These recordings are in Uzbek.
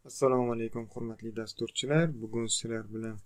Assalomu alaykum hurmatli dasturchilar. Bugun sizlar bilan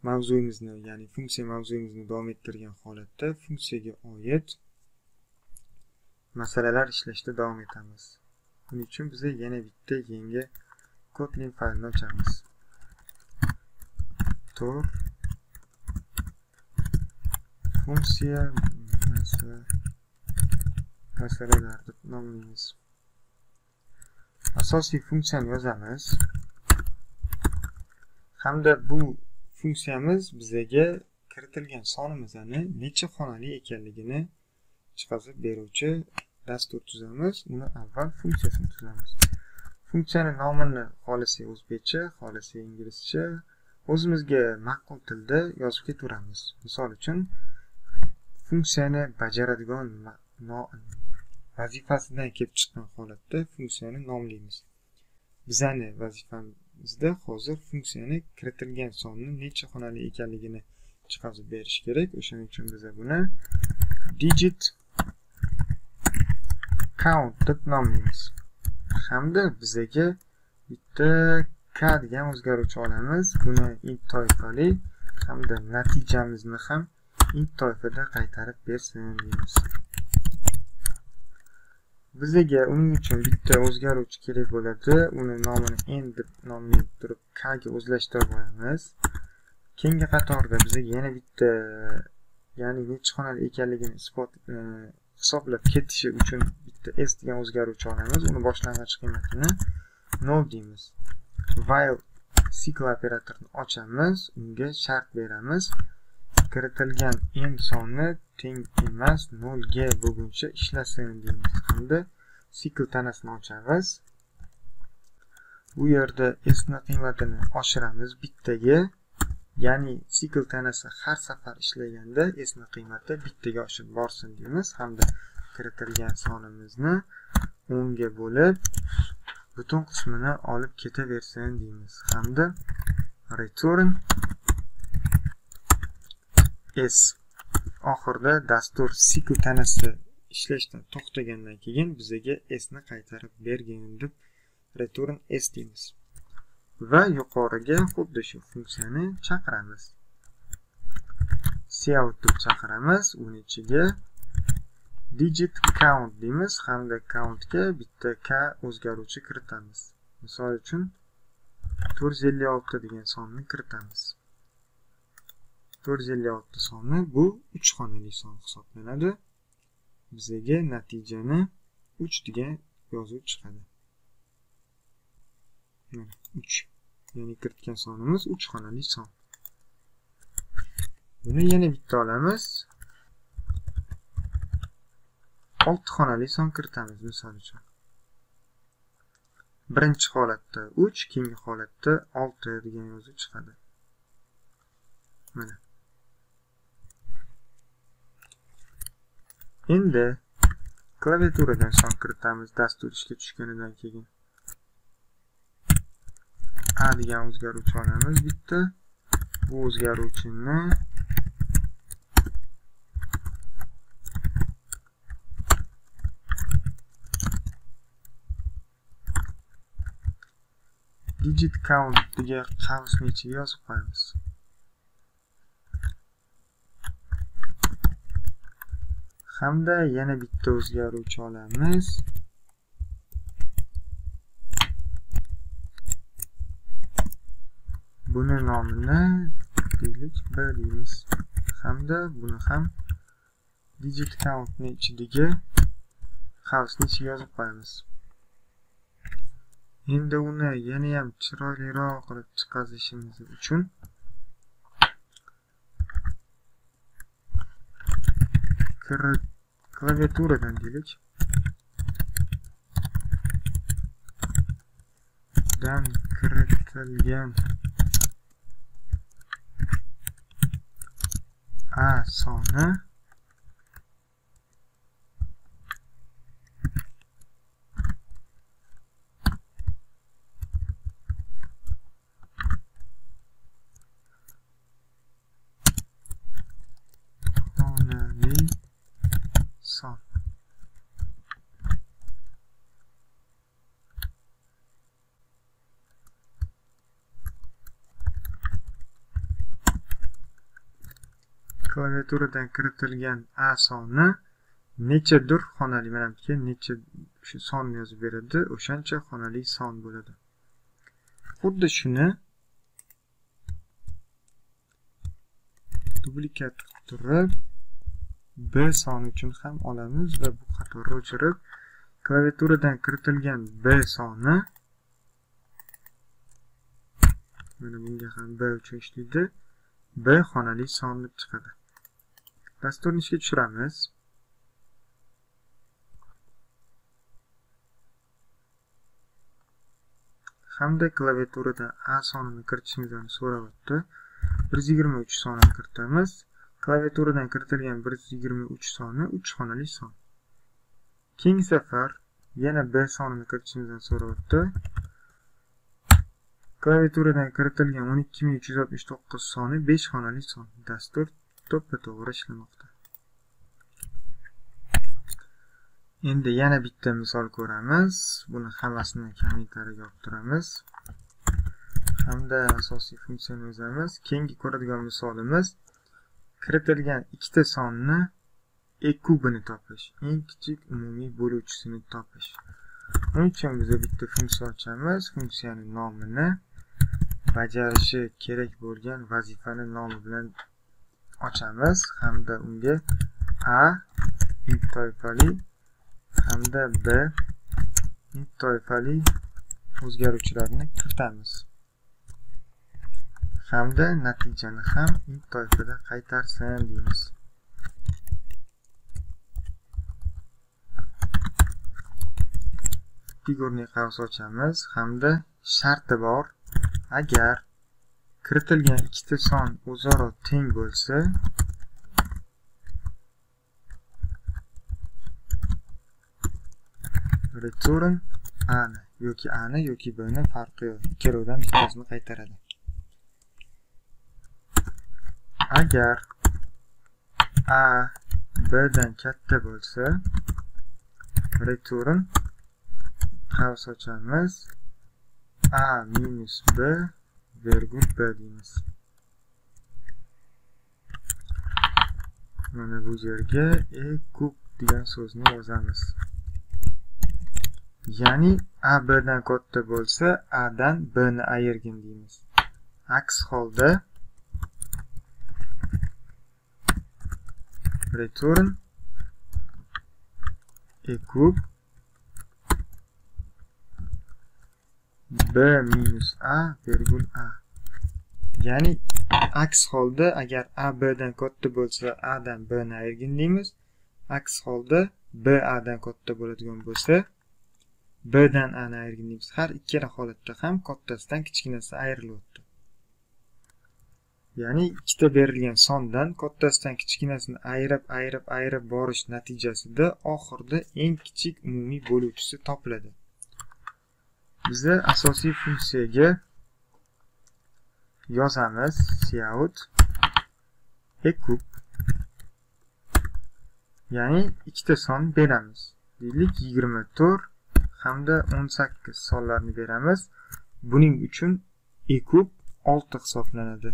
mavzuyimizni, ya'ni funksiya mavzuyimizni davom ettirgan holatda funksiyaga oid masalalar ishlashda davom etamiz. Buning uchun biz yana bitta yangi Kotlin faylni ochamiz. Tor funksiya masalalar deb nomlaymiz. Asosiy funksiyani yozamiz. Hamda bu funksiyamiz bizga kiritilgan sonimizni necha xonali ekanligini chiqazib beruvchi dastur tuzamiz. Uni avval funksiyasini tuzamiz. Funksiyaning nomini xohlasa o'zbekcha, xohlasa inglizcha, o'zimizga ma'qul tilda yozib ketaveramiz. Misol uchun funksiyani bajaradigan vazifasidan kelib chiqqan holatda funksiyani nomlaymiz. Bizning vazifamizda hozir funksiyani kiritilgan sonni necha xonali ekanligini chiqarib berish kerak. O'shaning uchun biz buni digit count deb nomlaymiz. Hamda bizga bitta k degan o'zgaruvchi olamiz. Buni int toifali hamda natijamizni ham int toifada qaytarib bersin deymiz. Bizga uning uchun bitta o'zgaruvchi kerak bo'ladi. Uni nomini n deb nomlab turib k ga o'zlashtirib qo'yamiz. Keyingi qatorda bizga yana bitta, ya'ni necha xonali ekanligini hisoblab ketishi uchun bitta s degan o'zgaruvchi olamiz. Uni boshlang'ich qiymatini 0 deymiz. While cycle operatorini ochamiz, unga shart beramiz. Kiritilgan n soni teng emas 0 ga bo'lguncha ishlasin deymiz. Hamda cycle tanasini ochamiz. Bu yerda s ni qiymatini oshiramiz bittaga, ya'ni cycle tanasi har safar ishlaganda s ni qiymati bittaga oshib borsin deymiz. Hamda kiritilgan sonimizni 10 ga bo'lib butun qismini olib ketaversin deymiz. Hamda return s. Oxirida dastur cycle tanasi ishlashdan to'xtagandan keyin bizga s ni qaytarib bergin deb return s deymiz. Va yuqoriga xuddi shu funksiyani chaqiramiz. Cout deb chaqiramiz. Uning ichiga digit count deymiz hamda countga bitta k o'zgaruvchi kiritamiz. Misol uchun 456 degan sonni kiritamiz. 456 soni bu 3 xonali son hisoblanadi. Bizga natijani 3 degan yozuv chiqadi. Mana 3. Ya'ni kiritgan sonimiz 3 xonali son. Buni yana bitta olamiz. 6 xonali son kiritamiz misol uchun. Birinchi holatda 3, keyingi holatda 6 degan yozuv chiqadi. Mana. Endi klaviaturadan son kiritamiz dastur ishga tushganidan keyin. A degan o'zgaruvchi olamiz bitta. Bu o'zgaruvchini digit count degan qavsning ichiga yozib qo'yamiz. Hamda yana bitta o'zgaruvchi olamiz. Buni nomini deylik 1 deymiz. Hamda buni ham digit countning ichiga qavsning ichiga yozib qo'yamiz. Endi uni yana ham chiroyliroq qilib chiqazishimiz uchun klaviaturadan deylik dan kiritilgan a soni son. klaviaturadan kiritilgan A soni nechadir xonali, mana bu yerga necha shu sonni yozib beradi, o'shancha xonali son bo'ladi. Xuddi shuni duplikat qilib turib B soni uchun ham olamiz va bu qatorni o'chirib klaviaturadan kiritilgan B soni, mana bunga ham B uchun ishlaydi, B xonali son deb chiqadi. Dasturni ishga tushiramiz. Hamda klaviaturadan A sonini kiritishimizni so'rayapti. 123 sonini kiritamiz. Klaviaturadan kiritilgan 123 soni 3 xonali son. Keyingi safar yana B sonini kiritishimizni so'rayapti. Klaviaturadan kiritilgan 12369 soni 5 xonali son. Dastur to'ppa-to'g'ri ishlamoqda. Endi yana bitta misol ko'ramiz. Buni hammasini kommentariyaga olib turamiz. Hamda asosiy funksiyani yozamiz. Keyingi ko'radigan misolimiz kiritilgan ikkita sonni kubini topish, eng kichik umumiy bo'luvchisini topish. Buning uchun biz bitta funksiya ochamiz. Funksiyaning nomini bajarishi kerak bo'lgan vazifani nomi bilan ochamiz hamda unga A int toifali hamda B int toifali o'zgaruvchilarni kiritamiz. Hamda natijani ham int toifada qaytarsin deymiz. Figurni qavs ochamiz hamda sharti bor. Agar kiritilgan ikkita son o'zaro teng bo'lsa, return A'ni yoki A'ni yoki B'ni farqi yo'q. Ikkalovdan bittasini qaytaradi. Agar A B'dan katta bo'lsa, return qavs ochamiz A minus B virgul B deymiz. Mana bu yerga kub degan so'zni yozamiz. Ya'ni A B'dan katta bo'lsa, A'dan B'ni ayirgin deymiz. Aks holda return kub B minus A virgul A. Ya'ni aks holda agar A B'dan katta bo'lsa, A'dan B'ni ayirgin deymiz. Aks holda B A'dan katta bo'ladigan bo'lsa, B'dan A'ni ayirgin deymiz. Har ikkala holatda ham kattasidan kichkinasi ayrilyapti. Ya'ni ikkita berilgan sondan kattasidan kichkinasini ayirib borish natijasida oxirida eng kichik umumiy bo'luvchisi topiladi. Biza asosiy funksiyaga yozamiz cout kub, ya'ni ikkita son beramiz. Deylik 24 hamda 18 sonlarni beramiz. Buning uchun kub 6 hisoblanadi.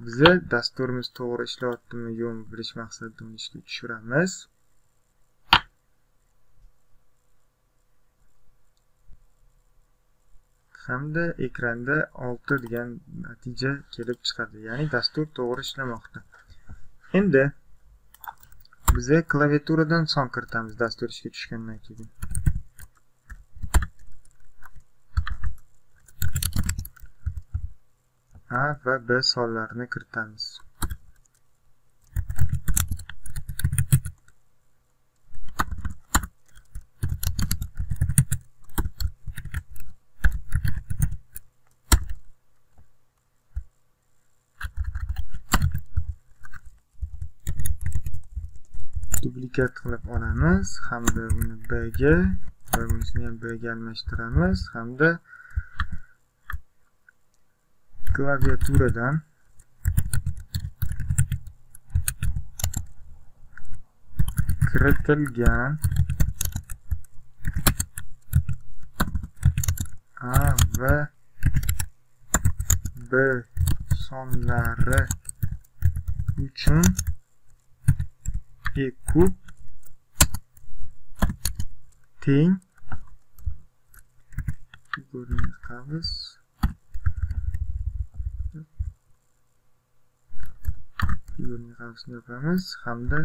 Biza dasturimiz to'g'ri ishlayaptimi yo'qmi bilish maqsadida uni ishga tushiramiz. Hamda ekranda 6 degan natija kelib chiqadi. Ya'ni dastur to'g'ri ishlamoqda. Endi biza klaviaturadan son kiritamiz dastur ishga tushgandan keyin. A va B sonlarini kiritamiz. Duplikat qilib olamiz hamda buni B ga va bunisini ham B ga almashtiramiz hamda klaviaturadan kiritilgan A va B sonlari uchun e kub teng figurani qamiz yopamiz hamda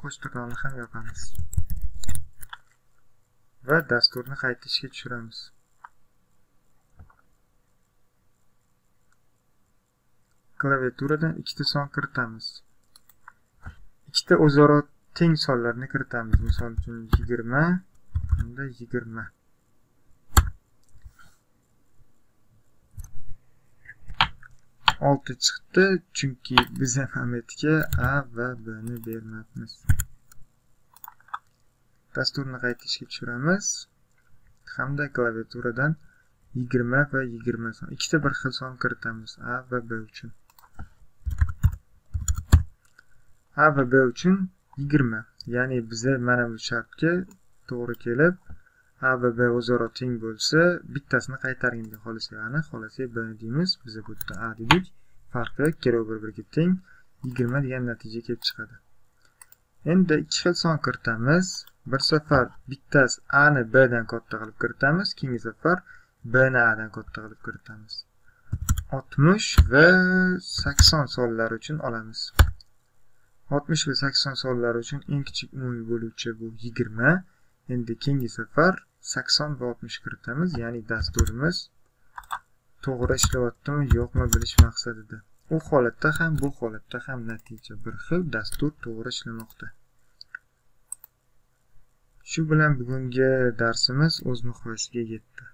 qo'shtirnoqni ham yopamiz va dasturni qayta ishga tushiramiz. Klaviaturadan ikkita son kiritamiz. Ikkita o'zaro teng sonlarni kiritamiz. Misol uchun 20 hamda 20. Olti chiqdi, chunki biz ahamiyatga a va b ni bermayapmiz. Dasturni qayta ishga tushiramiz hamda klaviaturadan 20 va 20 son, ikkita bir xil son kiritamiz a va b uchun. A va b uchun 20, ya'ni bize mana bu shartga to'g'ri kelib, a va b o'zaro teng bo'lsa, bittasini qaytargin deb xohlasak b deymiz. Biz bu yerda a dedik. Farqi yo'q, ikkovi bir-biriga teng 20 degan natija kelib chiqadi. Endi ikki xil son kiritamiz. Bir safar bittasi a ni b dan katta qilib kiritamiz, keyingi safar b ni a dan katta qilib kiritamiz. 60 va 80 sonlar uchun olamiz. 60 va 80 sonlar uchun eng kichik umumiy bo'luvchi bu 20. Endi keyingi safar 80 va 60 kiritamiz, ya'ni dasturimiz to'g'ri ishlayaptimi yo'qmi bilish maqsadida. U holatda ham, bu holatda ham natija bir xil, dastur to'g'ri ishlamoqda. Shu bilan bugungi darsimiz o'z nihoyasiga yetdi.